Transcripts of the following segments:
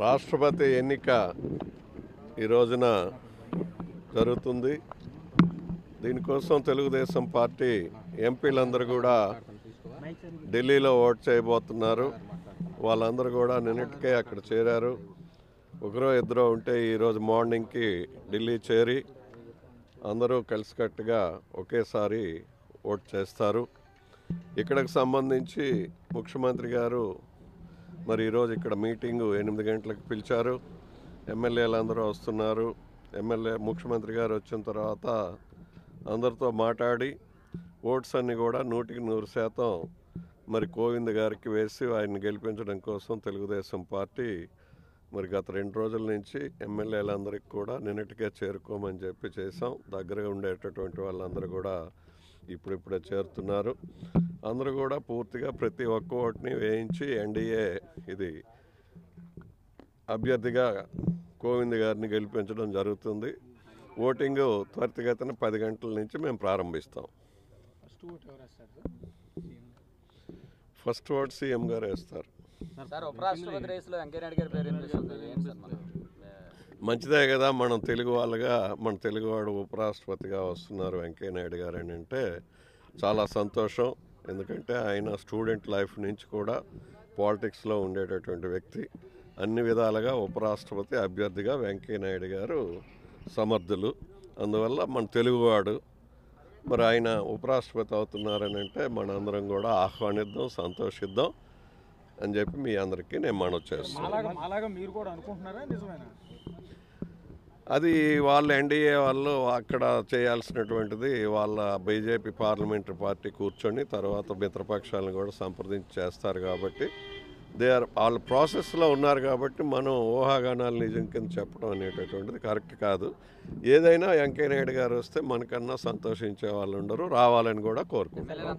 రాష్ట్రపతి ఎన్నిక ఈ రోజున జరుగుతుంది. దీనికోసం తెలుగుదేశం పార్టీ ఎంపీలందరూ కూడా ఢిల్లీలో ఓట్ చేయబోతున్నారు. వాళ్ళందరూ కూడా నిన్నటికే అక్కడ చేరారు. ఒకరో ఇద్దరో ఉంటే ఈరోజు మార్నింగ్కి ఢిల్లీ చేరి అందరూ కలిసికట్టుగా ఒకేసారి ఓట్ చేస్తారు. ఇక్కడికి సంబంధించి ముఖ్యమంత్రి గారు మరి ఈరోజు ఇక్కడ మీటింగు 8 గంటలకు పిలిచారు. ఎమ్మెల్యేలు అందరూ వస్తున్నారు. ముఖ్యమంత్రి గారు వచ్చిన తర్వాత అందరితో మాట్లాడి ఓట్స్ అన్నీ కూడా 100% మరి కోవింద్ గారికి వేసి ఆయన్ని గెలిపించడం కోసం తెలుగుదేశం పార్టీ మరి గత 2 రోజుల నుంచి ఎమ్మెల్యేలందరికీ కూడా నిన్నటికే చేరుకోమని చెప్పి చేసాం. దగ్గరగా ఉండేటటువంటి వాళ్ళందరూ కూడా ఇప్పుడిప్పుడే చేరుతున్నారు. అందరూ కూడా పూర్తిగా ప్రతి ఒక్క ఓటుని వేయించి ఎన్డీఏ ఇది అభ్యర్థిగా కోవింద్ గారిని గెలిపించడం జరుగుతుంది. ఓటింగ్ త్వరితగతిన 10 గంటల నుంచి మేము ప్రారంభిస్తాం. ఫస్ట్ ఓట్ సీఎం గారు వేస్తారు. మంచిదే కదా, మనం తెలుగు వాళ్ళగా మన తెలుగువాడు ఉపరాష్ట్రపతిగా వస్తున్నారు వెంకయ్యనాయుడు గారు అని అంటే చాలా సంతోషం. ఎందుకంటే ఆయన స్టూడెంట్ లైఫ్ నుంచి కూడా పాలిటిక్స్లో ఉండేటటువంటి వ్యక్తి. అన్ని విధాలుగా ఉపరాష్ట్రపతి అభ్యర్థిగా వెంకయ్యనాయుడు గారు సమర్థులు. అందువల్ల మన తెలుగువాడు మరి ఆయన ఉపరాష్ట్రపతి అవుతున్నారని అంటే మనందరం కూడా ఆహ్వానిద్దాం, సంతోషిద్దాం అని చెప్పి మీ అందరికీ నేను మనవి చేస్తున్నాను. అది వాళ్ళ ఎన్డీఏ వాళ్ళు అక్కడ చేయాల్సినటువంటిది వాళ్ళ బీజేపీ పార్లమెంటరీ పార్టీ కూర్చొని తర్వాత మిత్రపక్షాలను కూడా సంప్రదించి చేస్తారు. కాబట్టి వాళ్ళ ప్రాసెస్లో ఉన్నారు. కాబట్టి మనం ఊహాగానాలు నిజం కింద చెప్పడం అనేటటువంటిది కరెక్ట్ కాదు. ఏదైనా వెంకయ్యనాయుడు గారు వస్తే మనకన్నా సంతోషించే వాళ్ళు ఉండరు. రావాలని కూడా కోరుకుంటున్నారు.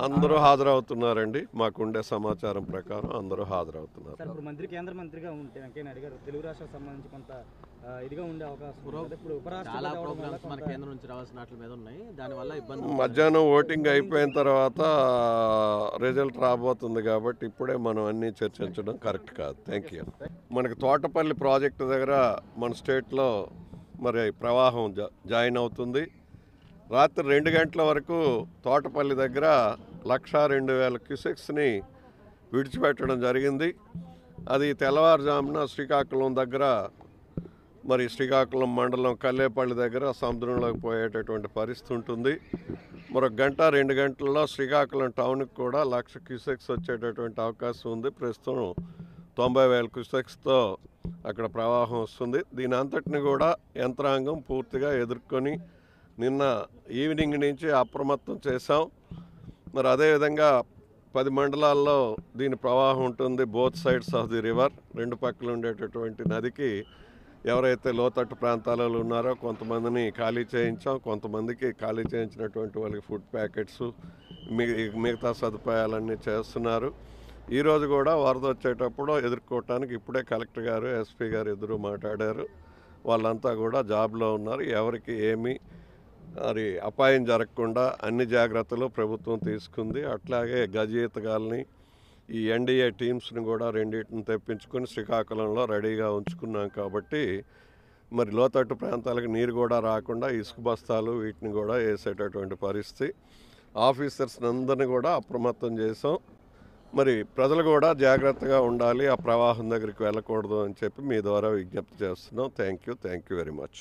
అందరూ హాజరవుతున్నారండి. మాకుండే సమాచారం ప్రకారం అందరూ హాజరవుతున్నారు. కేంద్ర మంత్రిగా ఉంటే వెంకయ్యనాయుడు గారు తెలుగు రాష్ట్రాలకు సంబంధించి కొంత ఇదిగా ఉండే అవకాశం. మధ్యాహ్నం ఓటింగ్ అయిపోయిన తర్వాత రిజల్ట్ రాబోతుంది కాబట్టి ఇప్పుడే మనం అన్నీ చర్చించడం కరెక్ట్ కాదు. Thank you. మనకి తోటపల్లి ప్రాజెక్టు దగ్గర మన స్టేట్లో మరి ప్రవాహం జాయిన్ అవుతుంది. రాత్రి 2 గంటల వరకు తోటపల్లి దగ్గర 1,02,000 క్యూసెక్స్ని విడిచిపెట్టడం జరిగింది. అది తెల్లవారుజామున శ్రీకాకుళం దగ్గర మరి శ్రీకాకుళం మండలం కల్లేపల్లి దగ్గర సముద్రంలోకి పోయేటటువంటి పరిస్థితి ఉంటుంది. మరొక 1-2 గంటల్లో శ్రీకాకుళం టౌన్కి కూడా 1,00,000 క్యూసెక్స్ వచ్చేటటువంటి అవకాశం ఉంది. ప్రస్తుతం 90,000 క్యూసెక్స్తో అక్కడ ప్రవాహం వస్తుంది. దీని అంతటిని కూడా యంత్రాంగం పూర్తిగా ఎదుర్కొని నిన్న ఈవినింగ్ నుంచి అప్రమత్తం చేశాం. మరి అదేవిధంగా 10 మండలాల్లో దీని ప్రవాహం ఉంటుంది. Both sides of the river, 2 పక్కలు ఉండేటటువంటి నదికి ఎవరైతే లోతట్టు ప్రాంతాలలో ఉన్నారో కొంతమందిని ఖాళీ చేయించాం. కొంతమందికి ఖాళీ చేయించినటువంటి వాళ్ళకి ఫుడ్ ప్యాకెట్స్ మిగతా సదుపాయాలన్నీ చేస్తున్నారు. ఈరోజు కూడా వరద వచ్చేటప్పుడు ఎదుర్కోవటానికి ఇప్పుడే కలెక్టర్ గారు, ఎస్పీ గారు ఇద్దరు మాట్లాడారు. వాళ్ళంతా కూడా జాబ్లో ఉన్నారు. ఎవరికి ఏమీ మరి అపాయం జరగకుండా అన్ని జాగ్రత్తలు ప్రభుత్వం తీసుకుంది. అట్లాగే గజయితగాల్ని ఈ ఎన్డీఏ టీమ్స్ని కూడా 2 తెప్పించుకొని శ్రీకాకుళంలో రెడీగా ఉంచుకున్నాం. కాబట్టి మరి లోతట్టు ప్రాంతాలకు నీరు కూడా రాకుండా ఇసుక బస్తాలు వీటిని కూడా వేసేటటువంటి పరిస్థితి. ఆఫీసర్స్ అందరినీ కూడా అప్రమత్తం చేసాం. మరి ప్రజలు కూడా జాగ్రత్తగా ఉండాలి, ఆ ప్రవాహం దగ్గరికి వెళ్ళకూడదు అని చెప్పి మీ ద్వారా విజ్ఞప్తి చేస్తున్నాం. Thank you very much.